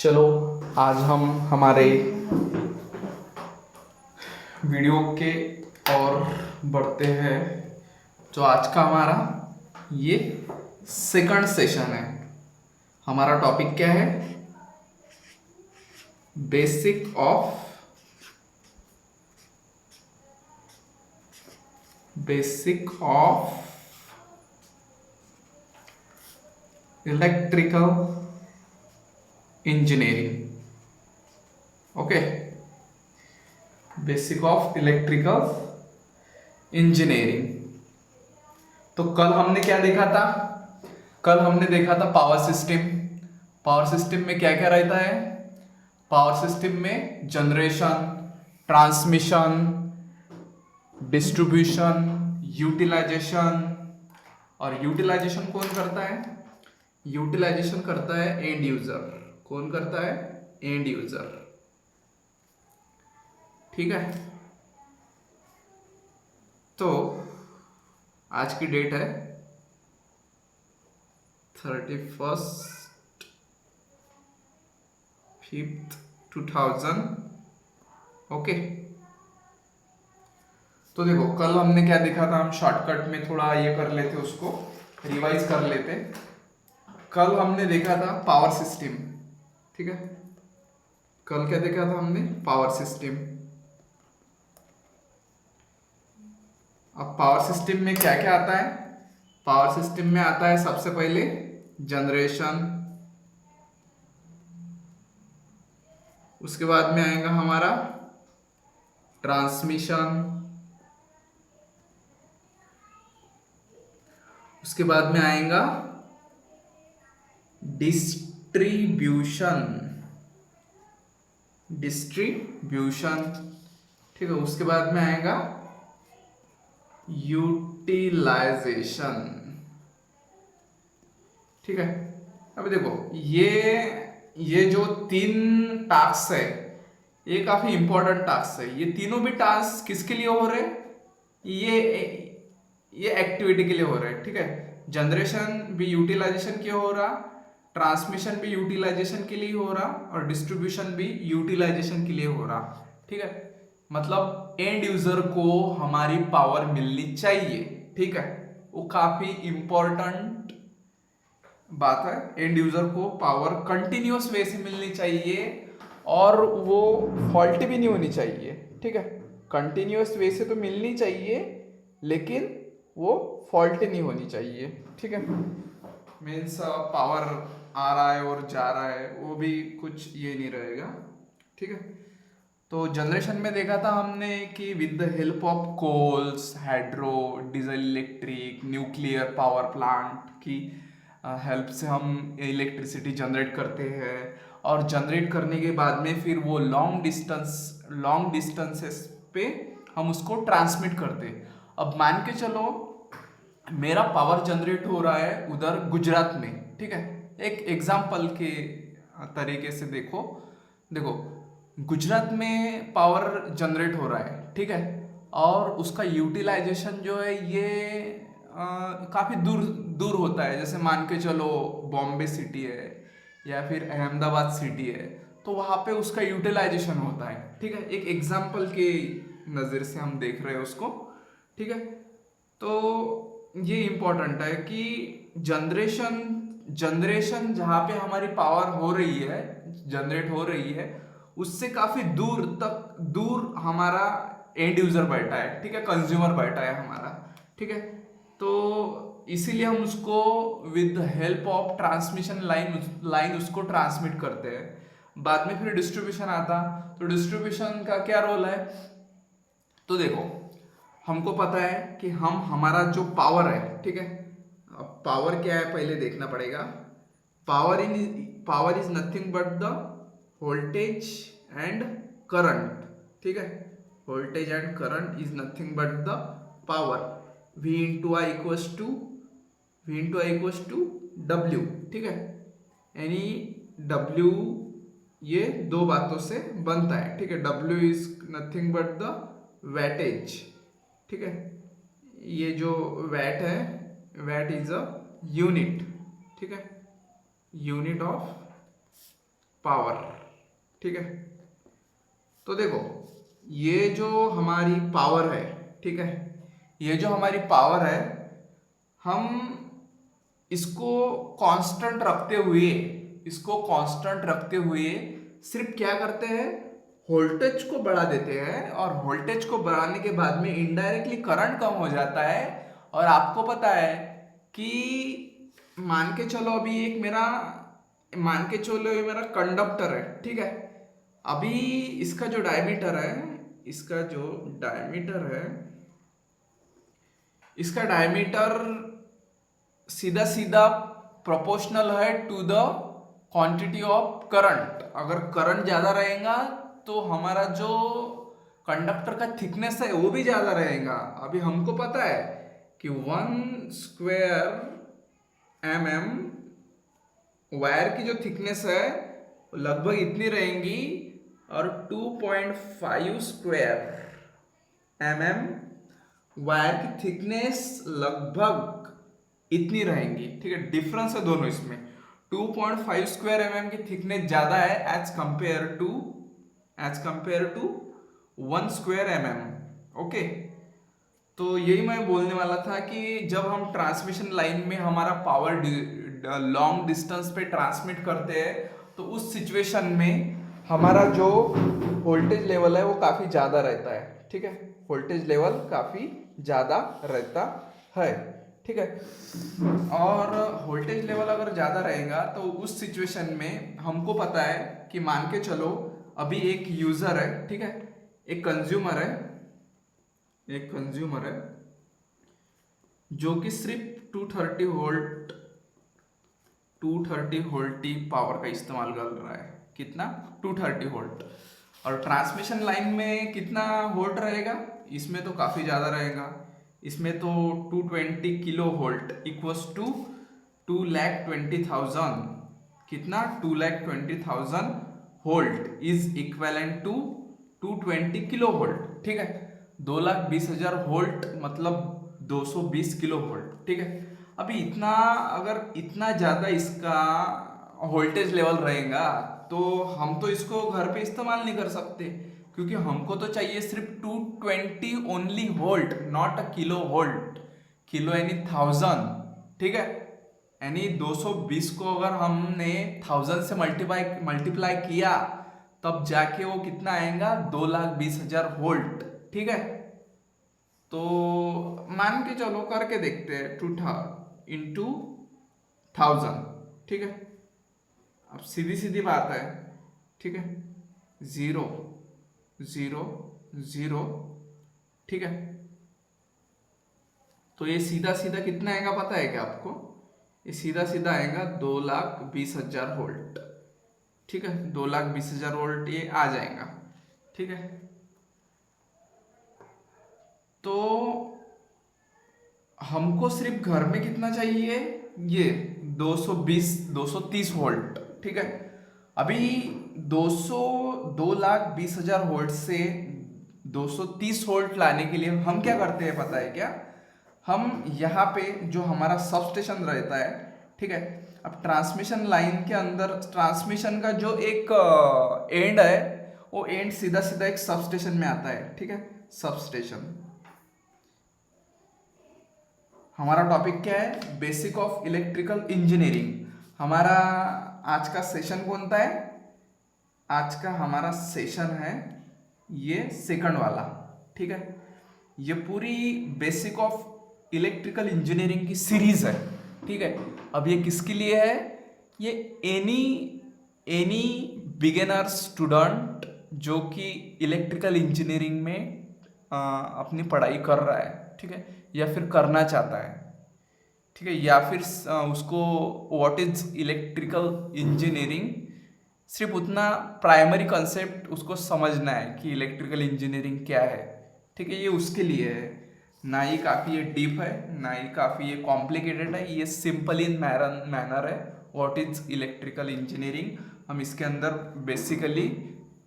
चलो आज हम हमारे वीडियो के और बढ़ते हैं। जो आज का हमारा ये सेकंड सेशन है। हमारा टॉपिक क्या है? Basic of electrical engineering. Okay, basic of electrical engineering. तो कल हमने क्या देखा था? कल हमने देखा था पावर सिस्टम। पावर सिस्टम में क्या क्या रहता है? पावर सिस्टम में जनरेशन, ट्रांसमिशन, डिस्ट्रीब्यूशन, यूटिलाइजेशन। और यूटिलाइजेशन कौन करता है? यूटिलाइजेशन करता है एंड यूजर। कौन करता है? And user. ठीक है। तो आज की डेट है 31/5/2000। ओके, तो देखो कल हमने क्या देखा था। हम शॉर्टकट में थोड़ा ये कर लेते, उसको रिवाइज कर लेते। कल हमने देखा था पावर सिस्टम। ठीक है, कल क्या देखा था हमने? Power system. अब पावर सिस्टम में क्या क्या आता है? पावर सिस्टम में आता है सबसे पहले जनरेशन, उसके बाद में आएगा हमारा ट्रांसमिशन, उसके बाद में आएगा डिस्ट्रीब्यूशन। ठीक है, उसके बाद में आएगा यूटिलाइजेशन। ठीक है, अब देखो ये जो तीन टास्क है, ये काफी इंपॉर्टेंट टास्क है। ये तीनों भी टास्क किसके लिए हो रहे हैं? ये एक्टिविटी के लिए हो रहे हैं। ठीक है, जनरेशन भी यूटिलाइजेशन के हो रहा, ट्रांसमिशन भी यूटिलाइजेशन के लिए हो रहा, और डिस्ट्रीब्यूशन भी यूटिलाइजेशन के लिए हो रहा। ठीक है, मतलब एंड यूजर को हमारी पावर मिलनी चाहिए। ठीक है, वो काफी इंपॉर्टेंट बात है। एंड यूजर को पावर कंटिन्यूअस वे से मिलनी चाहिए और वो फॉल्टी भी नहीं होनी चाहिए। ठीक है, कंटिन्यूअस वे से तो मिलनी चाहिए लेकिन वो फॉल्टी नहीं होनी चाहिए। ठीक है, मीन्स पावर आ रहा है और जा रहा है, वो भी कुछ ये नहीं रहेगा। ठीक है, तो जनरेशन में देखा था हमने कि with the help of coals, hydro, diesel electric, nuclear power plant की हेल्प से हम इलेक्ट्रिसिटी जनरेट करते हैं। और जनरेट करने के बाद में फिर वो लॉन्ग डिस्टेंसेस पे हम उसको ट्रांसमिट करते हैं। अब मान के चलो मेरा पावर जनरेट हो रहा है उधर गुजरात में। ठीक है, एक एग्जाम्पल के तरीके से देखो गुजरात में पावर जनरेट हो रहा है। ठीक है, और उसका यूटिलाइजेशन जो है ये काफ़ी दूर दूर होता है। जैसे मान के चलो बॉम्बे सिटी है या फिर अहमदाबाद सिटी है, तो वहाँ पे उसका यूटिलाइजेशन होता है। ठीक है, एक एग्जाम्पल के नज़र से हम देख रहे हैं उसको। ठीक है, तो ये इम्पोर्टेंट है कि जनरेशन जहाँ पे हमारी पावर हो रही है, जनरेट हो रही है, उससे काफ़ी दूर हमारा एंड यूज़र बैठा है। ठीक है, कंज्यूमर बैठा है हमारा। ठीक है, तो इसीलिए हम उसको with help of transmission line उसको ट्रांसमिट करते हैं। बाद में फिर डिस्ट्रीब्यूशन आता, तो डिस्ट्रीब्यूशन का क्या रोल है? तो देखो हमको पता है कि हमारा जो पावर है, ठीक है, अब पावर क्या है पहले देखना पड़ेगा। Power is nothing but the voltage and current. ठीक है, voltage and current is nothing but the power. V into I equals to W. ठीक है, यानी डब्ल्यू ये दो बातों से बनता है। ठीक है, W is nothing but the weightage. ठीक है, ये जो वैट है, वैट इज अ यूनिट। ठीक है, यूनिट ऑफ पावर। ठीक है, तो देखो ये जो हमारी पावर है, ठीक है, ये जो हमारी पावर है, हम इसको कांस्टेंट रखते हुए, इसको कांस्टेंट रखते हुए सिर्फ क्या करते हैं, वोल्टेज को बढ़ा देते हैं, और वोल्टेज को बढ़ाने के बाद में इनडायरेक्टली करंट कम हो जाता है। और आपको पता है कि मान के चलो अभी एक मेरा, मान के चलो ये मेरा कंडक्टर है, ठीक है, अभी इसका जो डायमीटर है, इसका जो डायमीटर है, इसका डायमीटर सीधा सीधा प्रोपोर्शनल है to the quantity of current. अगर करंट ज्यादा रहेगा तो हमारा जो कंडक्टर का थिकनेस है वो भी ज्यादा रहेगा। अभी हमको पता है कि 1 स्क्वायर mm वायर की जो थिकनेस है वो लगभग इतनी रहेंगी, और 2.5 स्क्वायर mm वायर की थिकनेस लगभग इतनी रहेंगी। ठीक है, डिफरेंस है दोनों इसमें। 2.5 स्क्वायर mm की थिकनेस ज्यादा है as compared to 1 square mm। Okay, तो यही मैं बोलने वाला था कि जब हम ट्रांसमिशन लाइन में हमारा पावर लॉन्ग डिस्टेंस पे ट्रांसमिट करते हैं तो उस सिचुएशन में हमारा जो वोल्टेज लेवल है वो काफी ज्यादा रहता है। ठीक है, वोल्टेज लेवल काफी ज्यादा रहता है। ठीक है, और वोल्टेज लेवल अगर ज़्यादा रहेगा तो उस सिचुएशन में हमको पता है कि मान के चलो अभी एक यूज़र है, ठीक है, एक कंज्यूमर है जो कि सिर्फ 230 वोल्ट की पावर का इस्तेमाल कर रहा है। कितना? 230 वोल्ट। और ट्रांसमिशन लाइन में कितना वोल्ट रहेगा? इसमें तो काफ़ी ज़्यादा रहेगा, इसमें तो 220 किलो वोल्ट इक्वल्स टू 2,20,000। कितना? 2,20,000 volt is equivalent to 220 kilo volt. ठीक है, 2,20,000 वोल्ट मतलब 220 किलो वोल्ट। ठीक है, अभी इतना, अगर इतना ज़्यादा इसका वोल्टेज लेवल रहेगा तो हम तो इसको घर पे इस्तेमाल नहीं कर सकते, क्योंकि हमको तो चाहिए सिर्फ 220 only volt, not a kilo volt. Kilo यानी 1000। ठीक है, यानी 220 को अगर हमने 1000 से मल्टीप्लाई किया तब जाके वो कितना आएगा? 2,20,000 वोल्ट। ठीक है, तो मान के चलो करके देखते हैं 2 इंटू 1000। ठीक है, अब सीधी सीधी बात है। ठीक है, 0 0 0। ठीक है, तो ये सीधा सीधा कितना आएगा पता है क्या आपको? ये सीधा सीधा आएगा 2,20,000 वोल्ट। ठीक है, 2,20,000 वोल्ट ये आ जाएगा। ठीक है, तो हमको सिर्फ घर में कितना चाहिए? ये 230 वोल्ट। ठीक है, अभी 2,20,000 वोल्ट से 230 वोल्ट लाने के लिए हम क्या करते हैं पता है क्या? हम यहाँ पे जो हमारा सब स्टेशन रहता है, ठीक है, अब ट्रांसमिशन लाइन के अंदर ट्रांसमिशन का जो एक एंड है वो एंड सीधा सीधा एक सब स्टेशन में आता है। ठीक है, सब स्टेशन। हमारा टॉपिक क्या है? Basic of electrical engineering. हमारा आज का सेशन कौन सा है? आज का हमारा सेशन है ये सेकंड वाला। ठीक है, ये पूरी बेसिक ऑफ इलेक्ट्रिकल इंजीनियरिंग की सीरीज है। ठीक है, अब ये किसके लिए है? ये एनी बिगिनर स्टूडेंट जो कि इलेक्ट्रिकल इंजीनियरिंग में अपनी पढ़ाई कर रहा है, ठीक है, या फिर करना चाहता है। ठीक है, या फिर उसको व्हाट इज इलेक्ट्रिकल इंजीनियरिंग, सिर्फ उतना प्राइमरी कंसेप्ट उसको समझना है कि इलेक्ट्रिकल इंजीनियरिंग क्या है। ठीक है, ये उसके लिए है, ना ये काफ़ी ये डीप है, ना ये काफ़ी ये कॉम्प्लिकेटेड है, ये सिंपल इन मैनर है। व्हाट इज इलेक्ट्रिकल इंजीनियरिंग, हम इसके अंदर बेसिकली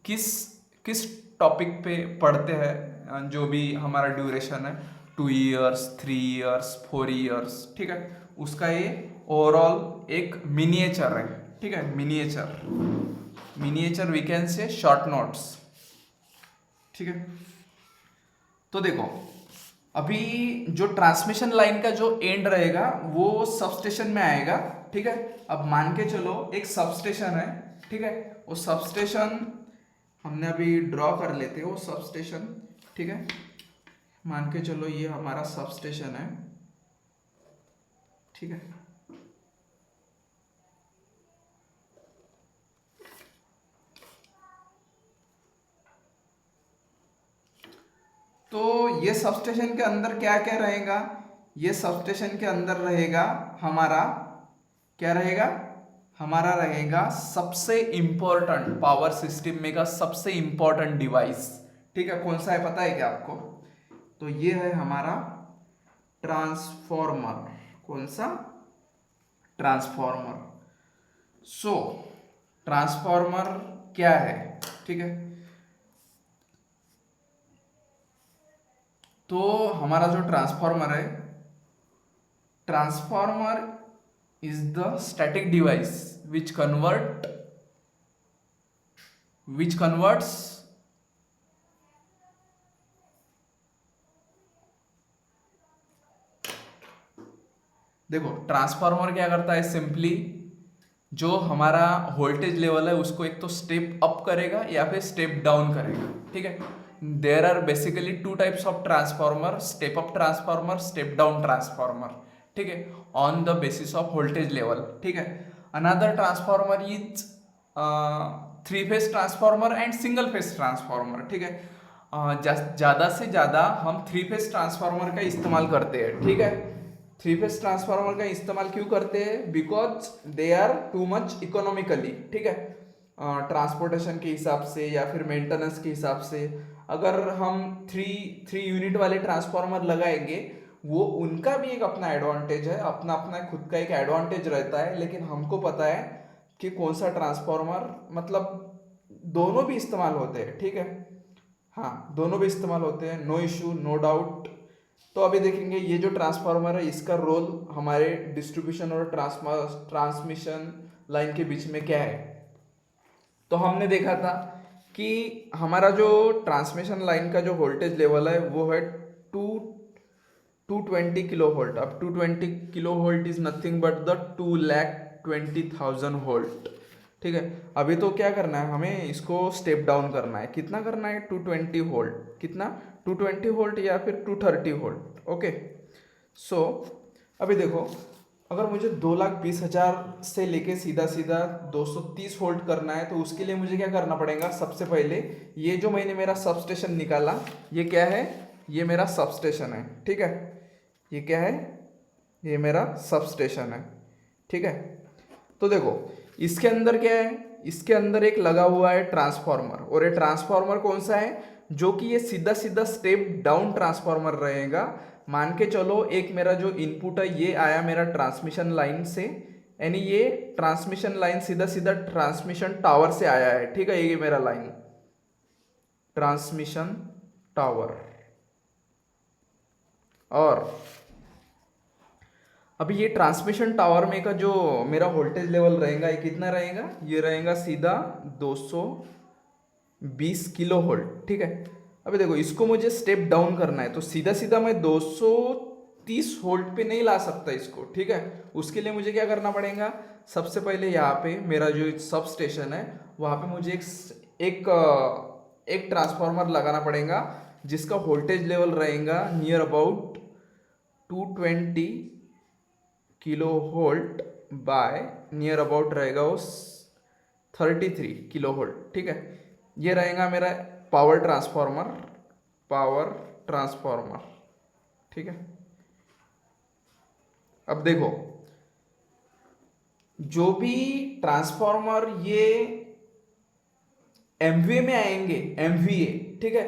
किस किस टॉपिक पे पढ़ते हैं, जो भी हमारा ड्यूरेशन है 2 इयर्स 3 इयर्स 4 इयर्स। ठीक है, उसका ये ओवरऑल एक मिनिएचर है। ठीक है, miniature. Miniature we can say short notes, ठीक है। तो देखो अभी जो ट्रांसमिशन लाइन का जो एंड रहेगा वो सबस्टेशन में आएगा, ठीक है। अब मान के चलो एक सबस्टेशन है, ठीक है। वो सबस्टेशन हमने अभी ड्रॉ कर लेते हैं वो सबस्टेशन, ठीक है। मान के चलो ये हमारा सबस्टेशन है, ठीक है। तो ये सबस्टेशन के अंदर क्या क्या रहेगा, ये सबस्टेशन के अंदर रहेगा हमारा क्या रहेगा, हमारा रहेगा सबसे इंपॉर्टेंट पावर सिस्टम में का सबसे इंपॉर्टेंट डिवाइस, ठीक है। कौन सा है पता है क्या आपको? तो ये है हमारा ट्रांसफॉर्मर। कौन सा? ट्रांसफॉर्मर। सो ट्रांसफॉर्मर क्या है, ठीक है। तो हमारा जो ट्रांसफॉर्मर है, transformer is the static device which converts देखो ट्रांसफार्मर क्या करता है, सिंपली जो हमारा वोल्टेज लेवल है उसको एक तो स्टेप अप करेगा या फिर स्टेप डाउन करेगा, ठीक है। There are basically two types of transformer, step up transformer, step down transformer, ठीक है, on the basis of voltage level, ठीक है। Another transformer is three phase transformer and single phase transformer, ठीक है। ज़्यादा से ज़्यादा हम थ्री फेज ट्रांसफार्मर का इस्तेमाल करते हैं, ठीक है। थ्री फेज ट्रांसफार्मर का इस्तेमाल क्यों करते हैं? Because they are too much economically, ठीक है। ट्रांसपोर्टेशन के हिसाब से या फिर मेंटेनेंस के हिसाब से अगर हम थ्री यूनिट वाले ट्रांसफार्मर लगाएंगे, वो उनका भी एक अपना एडवांटेज है, अपना अपना खुद का एक एडवांटेज रहता है, लेकिन हमको पता है कि कौन सा ट्रांसफार्मर, मतलब दोनों भी इस्तेमाल होते हैं, ठीक है। हाँ, दोनों भी इस्तेमाल होते हैं, नो इशू, नो डाउट। तो अभी देखेंगे ये जो ट्रांसफार्मर है इसका रोल हमारे डिस्ट्रीब्यूशन और ट्रांसमिशन लाइन के बीच में क्या है। तो हमने देखा था कि हमारा जो ट्रांसमिशन लाइन का जो वोल्टेज लेवल है वो है 220 किलो वोल्ट। अब 220 kilo volt is nothing but the 2,20,000 volt, ठीक है। अभी तो क्या करना है, हमें इसको स्टेप डाउन करना है। कितना करना है? 220 वोल्ट। कितना? 220 वोल्ट या फिर 230 वोल्ट, ओके। सो अभी देखो, अगर मुझे 2,20,000 से लेके सीधा सीधा 230 वोल्ट करना है, तो उसके लिए मुझे क्या करना पड़ेगा? सबसे पहले ये जो मैंने मेरा सबस्टेशन निकाला, ये क्या है? ये मेरा सबस्टेशन है, ठीक है। ये क्या है? ये मेरा सबस्टेशन है, ठीक है। तो देखो इसके अंदर क्या है? इसके अंदर एक लगा हुआ है ट्रांसफार्मर, और ये ट्रांसफार्मर कौन सा है? जो कि ये सीधा सीधा स्टेप डाउन ट्रांसफार्मर रहेगा। मान के चलो एक मेरा जो इनपुट है ये आया मेरा ट्रांसमिशन लाइन से, यानी ये ट्रांसमिशन लाइन सीधा सीधा ट्रांसमिशन टावर से आया है, ठीक है। ये मेरा लाइन ट्रांसमिशन टावर, और अभी ये ट्रांसमिशन टावर में का जो मेरा वोल्टेज लेवल रहेगा ये कितना रहेगा? ये रहेगा सीधा 220 किलो वोल्ट, ठीक है। अभी देखो इसको मुझे स्टेप डाउन करना है, तो सीधा सीधा मैं 230 वोल्ट पे नहीं ला सकता इसको, ठीक है। उसके लिए मुझे क्या करना पड़ेगा? सबसे पहले यहाँ पे मेरा जो सब स्टेशन है वहाँ पे मुझे एक एक ट्रांसफार्मर लगाना पड़ेगा जिसका वोल्टेज लेवल रहेगा near about 220 kilo volt by near about रहेगा वो 33 किलो वोल्ट, ठीक है। ये रहेगा मेरा पावर ट्रांसफार्मर, ठीक है। अब देखो जो भी ट्रांसफार्मर ये एमवीए में आएंगे, एमवीए, ठीक है,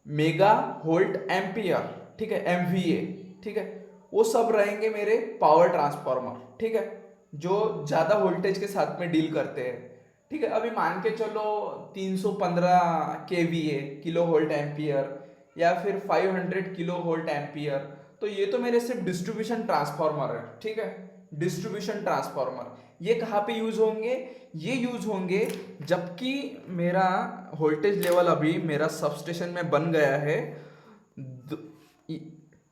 मेगा वोल्ट एम्पियर, ठीक है, एमवीए, ठीक है, वो सब रहेंगे मेरे पावर ट्रांसफार्मर, ठीक है, जो ज्यादा वोल्टेज के साथ में डील करते हैं, ठीक है। अभी मान के चलो 315 केवीए, किलो वोल्ट एम्पियर, या फिर 500 किलो वोल्ट एम्पियर, तो ये तो मेरे सिर्फ डिस्ट्रीब्यूशन ट्रांसफार्मर है, ठीक है। डिस्ट्रीब्यूशन ट्रांसफार्मर ये कहाँ पे यूज होंगे? ये यूज होंगे जबकि मेरा वोल्टेज लेवल अभी मेरा सबस्टेशन में बन गया है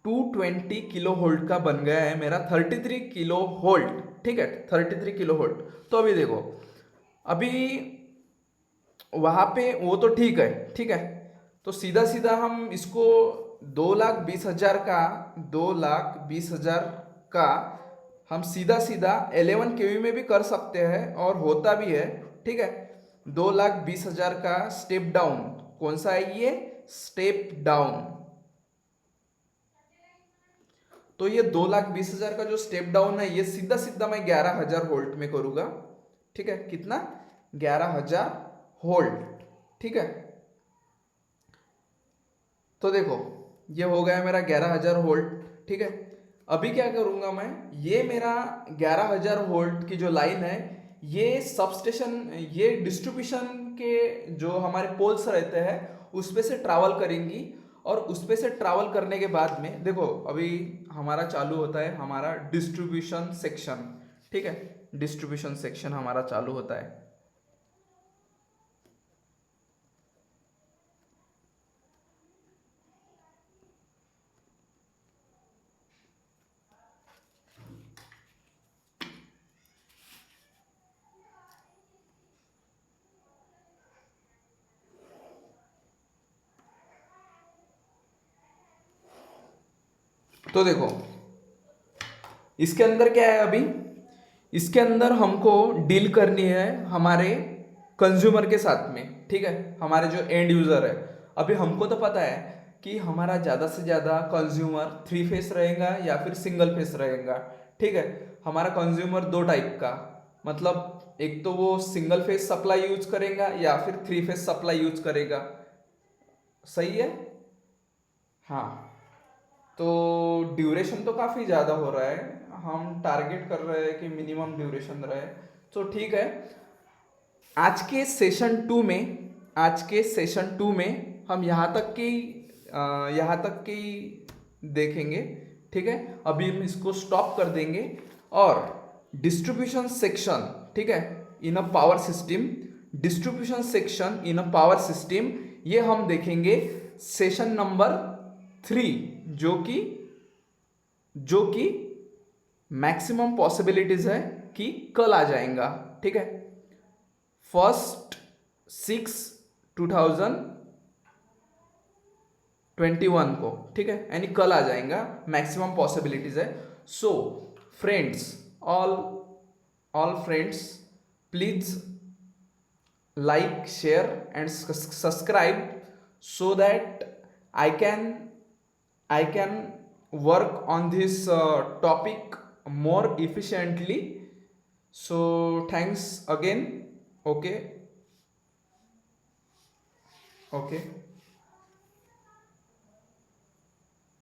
220 किलो वोल्ट का बन गया है मेरा 33 किलो वोल्ट, ठीक है, 33 किलो वोल्ट। तो अभी देखो, अभी वहां पे वो तो ठीक है, ठीक है। तो सीधा सीधा हम इसको 2,20,000 का 2,20,000 का हम सीधा सीधा 11 केवी में भी कर सकते हैं और होता भी है, ठीक है। 2,20,000 का स्टेप डाउन कौन सा है? ये स्टेप डाउन। तो ये 2,20,000 का जो स्टेप डाउन है ये सीधा सीधा मैं 11,000 वोल्ट में करूंगा, ठीक है। कितना? 11,000 वोल्ट, ठीक है। तो देखो ये हो गया मेरा 11,000 वोल्ट, ठीक है। अभी क्या करूंगा मैं, ये मेरा 11,000 वोल्ट की जो लाइन है ये सबस्टेशन, ये डिस्ट्रीब्यूशन के जो हमारे पोल्स रहते हैं उस पे से ट्रैवल करेंगी और उस पे से ट्रैवल करने के बाद में देखो अभी हमारा चालू होता है हमारा डिस्ट्रीब्यूशन सेक्शन, ठीक है। डिस्ट्रीब्यूशन सेक्शन हमारा चालू होता है। तो देखो इसके अंदर क्या है, अभी इसके अंदर हमको डील करनी है हमारे कंज्यूमर के साथ में, ठीक है, हमारे जो एंड यूजर है। अभी हमको तो पता है कि हमारा ज़्यादा से ज़्यादा कंज्यूमर 3 फेस रहेगा या फिर सिंगल फेस रहेगा, ठीक है। हमारा कंज्यूमर 2 टाइप का, मतलब एक तो वो सिंगल फेस सप्लाई यूज करेगा या फिर 3 फेस सप्लाई यूज करेगा, सही है। हाँ, तो ड्यूरेशन तो काफ़ी ज़्यादा हो रहा है, हम टारगेट कर रहे हैं कि मिनिमम ड्यूरेशन रहे, तो ठीक है। आज के सेशन 2 में, आज के सेशन 2 में हम यहाँ तक की देखेंगे, ठीक है। अभी हम इसको स्टॉप कर देंगे और डिस्ट्रीब्यूशन सेक्शन, ठीक है, in a power system, distribution section in a power system, ये हम देखेंगे सेशन नंबर 3, जो कि मैक्सिमम पॉसिबिलिटीज है कि कल आ जाएगा, ठीक है। 1/6/2021 को, ठीक है, यानी कल आ जाएगा, मैक्सिमम पॉसिबिलिटीज है। So friends, all friends, please like, share and subscribe so that I can work on this topic more efficiently. So thanks again. Okay.